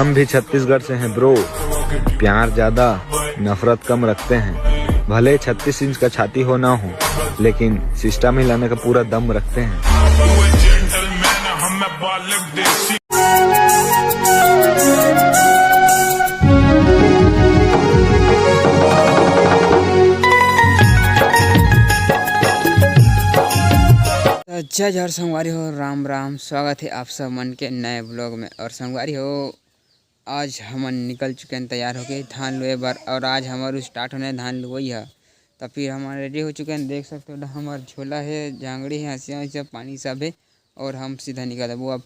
हम भी छत्तीसगढ़ से हैं ब्रो। प्यार ज्यादा नफरत कम रखते हैं। भले 36 इंच का छाती हो ना हो, लेकिन सिस्टम हिलाने का पूरा दम रखते हैं। जय जहर संगवारी हो, राम राम। स्वागत है आप सब मन के नए ब्लॉग में। और संगवारी हो, आज हमन निकल चुके हैं तैयार होके धान लुए बर। और आज हमारे स्टार्ट होने धान लुई है, तो फिर हम रेडी हो चुके हैं। देख सकते हो हमारा झोला है, जांगड़ी है, हंसिया वैसिया पानी सब है। और हम सीधा निकल वो अब।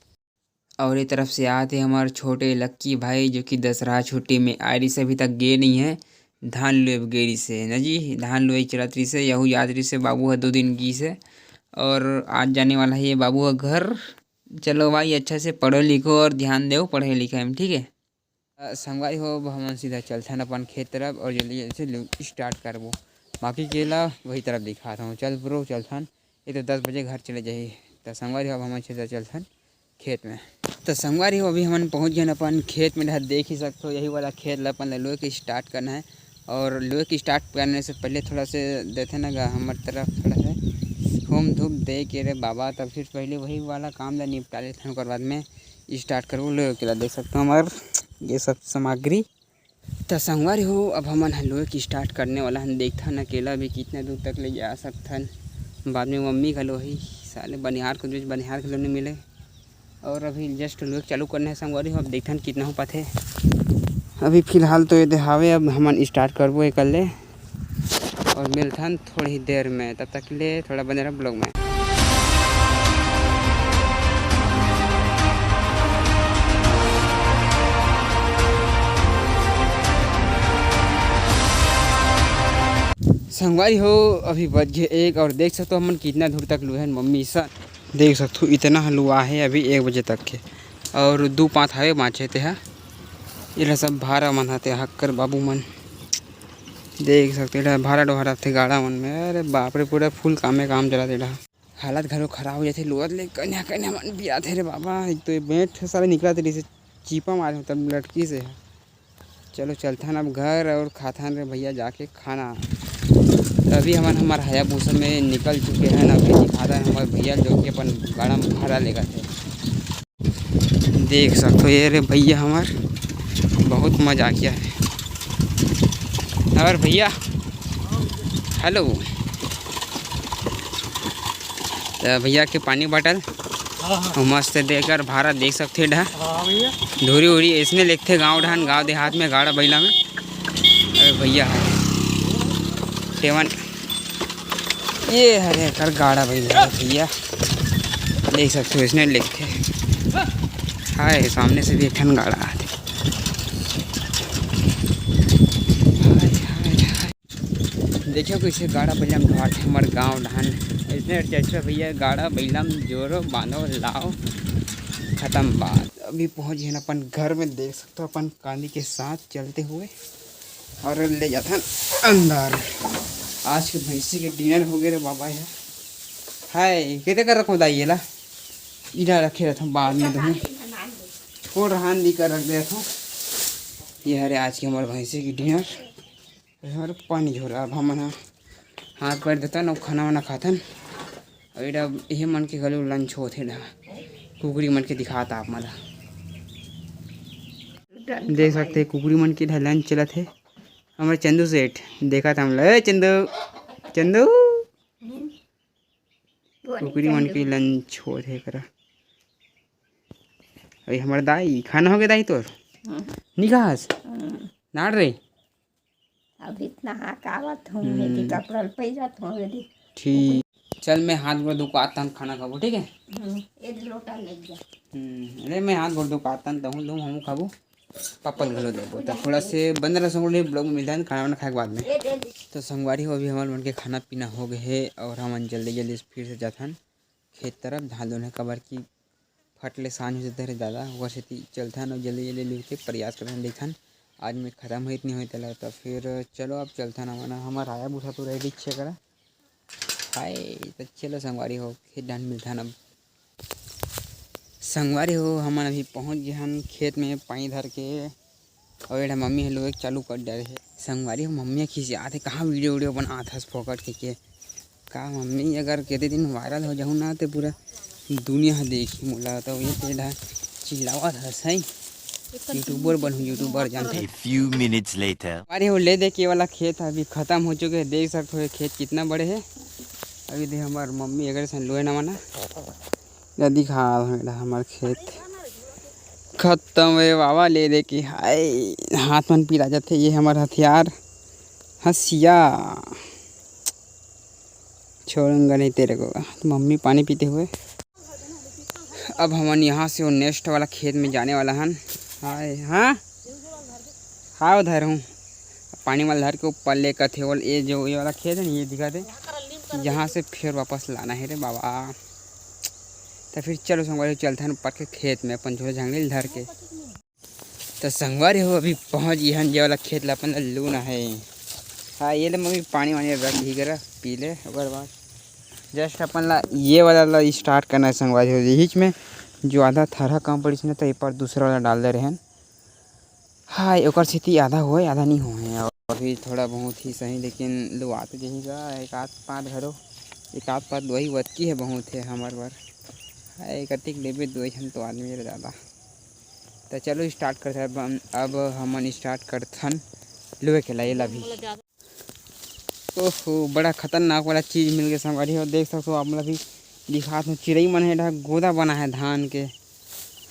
और एक तरफ से आते हमारे छोटे लक्की भाई, जो कि दशहरा छुट्टी में आयरी से अभी तक गए नहीं है। धान लुए गेरी से न जी, धान लुए चलतरी से यहू यादरी से बाबू है 2 दिन की से। और आज जाने वाला है ये बाबू का घर। चलो भाई, अच्छा से पढ़ो लिखो और ध्यान दो पढ़े लिखे में, ठीक है। संगवारी हो, हम सीधा चलते हैं अपन खेत तरफ और जल्दी जल्दी से स्टार्ट करबो। बाकी केला वही तरफ दिखाता हूँ। चल ब्रो चलथन, ये तो 10 बजे घर चले जाइए। तो संगवारी हो, हम सीधा चलथन खेत में। तो संगवारी हो, अभी हम पहुँच गए अपन खेत में। देख ही सकते हो यही वाला खेत अपन लोहे की स्टार्ट करना है। और लोहे की स्टार्ट करने से पहले थोड़ा से देते ना हमारे तरफ थोड़ा सा घूम धूप दे के रे बाबा, तब फिर पहले वही वाला काम ला निपटा लेते हैं। उसके बाद में स्टार्ट करूँ लोहे के। देख सकते हो हमारे ये सब सामग्री। तो संगवारी हो, अब हम लोहे की स्टार्ट करने वाला हम। देखता न अकेला भी कितने दूर तक ले जा सकता। बाद में मम्मी का लोही साले बनिहार को बनिहार के लोने मिले। और अभी जस्ट लोहे चालू करने है संगवारी हो। अब देखता कितना हो पाते। अभी फ़िलहाल तो ये हावे, अब हम स्टार्ट करबो एक ले और मिलता हन थोड़ी देर में। तब तक के लिए थोड़ा बने रहा ब्लॉग में। संगवारी हो, अभी बज गए 1 और देख सकते हो हम कितना दूर तक लुए हैं। मम्मी सा देख सकते हो इतना हलुआ है अभी 1 बजे तक के। और 2-5 हवे बाँचे थे। ये सब भारा मन आते हक्कर बाबू मन। देख सकते हैं भारा डोहरा थे गाड़ा मन में। अरे बाप रे, पूरा फुल कामे काम चला दे रहा। हालत घरों खराब हो जाते लोअत ले कन्या कन्या मन भी आते रे बाबा। एक तो ये बैठ सारे निकला थे से चीपा मारे तब लटकी से। चलो चलता अब घर और खाता रे भैया जाके खाना। अभी हमारा हायाबुसा में निकल चुके हैं। अभी दिखाता है हमारे भैया, जो कि अपन गाड़ा में भाड़ा लेगा थे। देख सकते हो ये रे भैया हमार, बहुत मजा किया है। और भैया हेलो, तो भैया के पानी बॉटल मस्त देकर भाड़ा देख सकते ढा। धूरी उड़ी इसने लिखते गांव ढान गांव देहात में गाड़ा बैला में। अरे भैया है सेवन ये हरे कर गाड़ा बैला भैया, देख सकते हो इसने लिखते। हाय सामने से भी एक ठन गाड़ा आते। देखो कैसे गाड़ा बैला में घाट हमारे गाँव ढान इसने चर्चा भैया गाड़ा बैला में जोरो बांधो लाओ खत्म बात। अभी पहुँच गए अपन घर में। देख सकते हो अपन कांदी के साथ चलते हुए और ले जाते हैं अंदर। आज के भैंसी के डिनर हो गए रे बाबा यार। हाय कितने कर रखो दाई ला इधर रखे रहता हूँ बाद में तुम्हें और रहान दी कर रख दे था। ये हरे आज की हमारे भैंसी की डिनर। हमारे पानी झो रहा। अब हम हाथ पैर देता ना खाना वाना खाता। और ये मन के गले लंच होते ना कुकरी मन के दिखाता आप मला। देख सकते कुकरी मन के लंच चला थे। हमारे चंदू सेठ देखा था हम चंदू चंदू कुकरी मन के लंच होते करा। अरे हमारे दाई खाना हो गया दाई तोर निकास नाड़ रे। अब इतना हाकावत हूँ यदि कपड़ा पैरत हूँ यदि। ठीक, चल मैं हाथ गोड़ धो आता हूँ खाना खाबो, ठीक है। एक लोटा ले जा। अरे मैं हाथ गोड़ धो आता हूँ तहूँ लूँ हम खाबो पापा घलो देबो। तो थोड़ा से बंद रहा संगवारी ब्लॉग में मिलता है खाना वाना खाए के बाद में। तो संगवारी हो, अभी हमारे मन के खाना पीना हो गए है और हम जल्दी जल्दी फिर से जाथन खेत तरफ धान दोने कबर की फटले सांझ हो जाते रहे ज़्यादा वह से चलथन और जल्दी जल्दी लिखते प्रयास करथन देखथन आज में ख़त्म हो इतनी होते लगा। तो फिर चलो अब चलथन हमारा आया बूढ़ा तो रेडी छे करा हाय। तो चलो संगवारी हो खेत धान मिलथन अब संगवारी हो हमन अभी पहुंच गए हम खेत में पानी धर के और एडा मम्मी ह लोग चालू कर डरे है। संगवारी हो मम्मी खिसियात है कहाँ वीडियो बनात हस फोकट के का मम्मी अगर केते दिन वायरल हो जाऊँ ना तो पूरा दुनिया देखी मोला तो ये तेला चिल्लावत हस है यूट्यूबर बनूँ यूट्यूबर जानते। A few minutes later. अरे वो ले दे के वाला खेत अभी ख़त्म हो चुके हैं। देख सकते हो खेत कितना बड़े है। अभी देख हमार मम्मी अगर सन लोहे ना माना या दिखा हमार खेत खत्म है बाबा ले दे के हाय हाथ मन पिला जाते। ये हमार हथियार हसिया छोड़ूंगा नहीं तेरे को। मम्मी पानी पीते हुए अब हम यहाँ से वो नेक्स्ट वाला खेत में जाने वाला हन। हाय हाँ हाँ उधर हूँ पानी वाला धर के ऊपर लेकर थे। और ये जो ये वाला खेत है ना ये दिखा दे यहाँ से फिर वापस लाना है रे बाबा। तो फिर चलो संगवारी चलते हैं ऊपर के खेत में अपन झोला झांगली धर के। तो संगवारी हो अभी पहुँच गए हैं ये वाला खेत ला अपन लूना है। हाँ ये ले मम्मी पानी वानी रख ही कर पी ले। और बाद जस्ट अपन ला ये वाला स्टार्ट करना है संगवारी हो। यही में जो आधा थरहा कम पड़ी ना तो पर दूसरा वाला डाल दे रहे हैं। हाँ एक स्थिति आधा हुए आधा नहीं हुए और अभी थोड़ा बहुत ही सही लेकिन लुआत यही का एक आध पाँच घरों एक आध पाँच वही वतकी है बहुत है हमारे बार। हाँ एक अतिक लेबे दो हम तो आदमी ज़्यादा। तो चलो स्टार्ट करते हैं। अब हमन स्टार्ट करथन लोहे के लाइला भी। ओहो बड़ा खतरनाक वाला चीज़ मिल गया संगवारी हो। देख सकते हो आप मतलब भी दिखा तो चिड़ई मन है गोदा बना है धान के।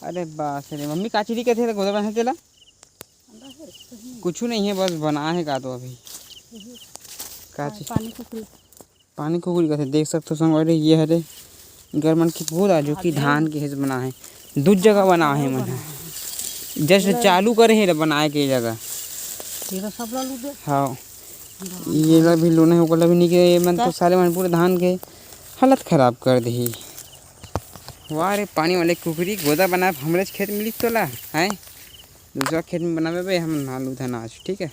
अरे बास रे मम्मी का चीज़ कहते गोदा बना है तेला कुछ नहीं है बस बना है का तो अभी पानी कुकुरी कहते देख सकते हो संगवारी। ये हरे गरमन की गोदा जो कि धान के हिस्से बना है दूध जगह बना है मन जस्ट चालू करे है बनाए के जगह। हाँ ये ला भी लोना है ऊपर भी निकले मन तो सारे मन पूरे धान के हालत खराब कर दी। वाह रे पानी वाले कुकरी गोदा बना हमारे खेत में लिख तो ला है दूसरा खेत में बनावे हम नालू था नाच ठीक है।